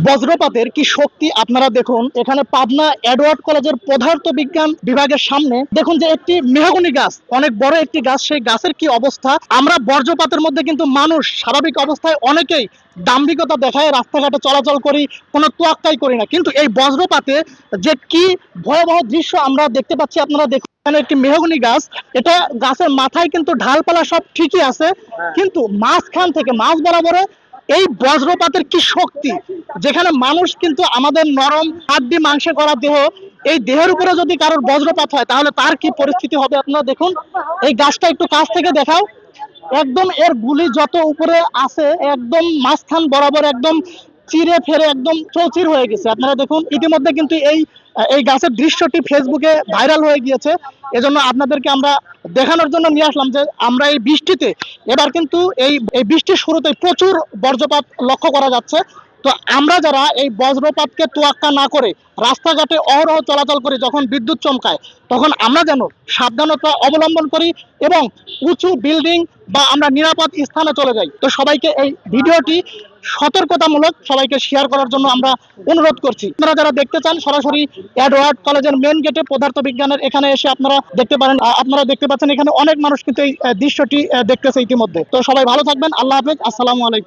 বজ্রপাতের কি শক্তি আপনারা দেখুন। এখানে পাবনা এডওয়ার্ড কলেজের পদার্থ বিজ্ঞান বিভাগের সামনে দেখুন যে একটি মেহগনি গাছ, অনেক বড় একটি গাছ, সেই গাছের কি অবস্থা। আমরা বজ্রপাতের মধ্যে কিন্তু মানুষ স্বাভাবিক অবস্থায় অনেকেই দাম্ভিকতা দেখায় রাস্তাঘাটে চলাচল করি, কোনো তোয়াক্কাই করি না, কিন্তু এই বজ্রপাতে যে কি ভয়াবহ দৃশ্য আমরা দেখতে পাচ্ছি। আপনারা দেখুন এখানে একটি মেহগনি গাছ, এটা গাছের মাথায় কিন্তু ঢালপালা সব ঠিকই আছে, কিন্তু মাঝখান থেকে মাঝ বরাবরে এই বজ্রপাতের কি শক্তি। যেখানে মানুষ কিন্তু আমাদের নরম হাড্ডি মাংসে করা দেহ, এই দেহের উপরে যদি কারোর বজ্রপাত হয় তাহলে তার কি পরিস্থিতি হবে আপনারা দেখুন। এই গাছটা একটু কাছ থেকে দেখাও, একদম এর গুলি যত উপরে আছে একদম মাঝখান বরাবর একদম চিরে ফেরে একদম চৌচির হয়ে গেছে। আপনারা দেখুন ইতিমধ্যে কিন্তু এই এই গাছের দৃশ্যটি ফেসবুকে ভাইরাল হয়ে গিয়েছে। এজন্য আপনাদেরকে আমরা দেখানোর জন্য নিয়ে আসলাম যে আমরা এই বৃষ্টিতে এবার কিন্তু এই বৃষ্টির শুরুতে প্রচুর বজ্রপাত লক্ষ্য করা যাচ্ছে। তো আমরা যারা এই বজ্রপাতকে তোয়াক্কা না করে রাস্তাঘাটে অহরহ চলাচল করি, যখন বিদ্যুৎ চমকায় তখন আমরা যেন সাবধানতা অবলম্বন করি এবং উঁচু বিল্ডিং বা আমরা নিরাপদ স্থানে চলে যাই। তো সবাইকে এই ভিডিওটি সতর্কতামূলক সবাইকে শেয়ার করার জন্য আমরা অনুরোধ করছি। আপনারা যারা দেখতে চান সরাসরি এডওয়ার্ড কলেজের মেন গেটে পদার্থ বিজ্ঞানের এখানে এসে আপনারা দেখতে পারেন। আপনারা দেখতে পাচ্ছেন এখানে অনেক মানুষ কিন্তু এই দৃশ্যটি দেখতেছে ইতিমধ্যে। তো সবাই ভালো থাকবেন, আল্লাহ হাফেজ, আসসালামু আলাইকুম।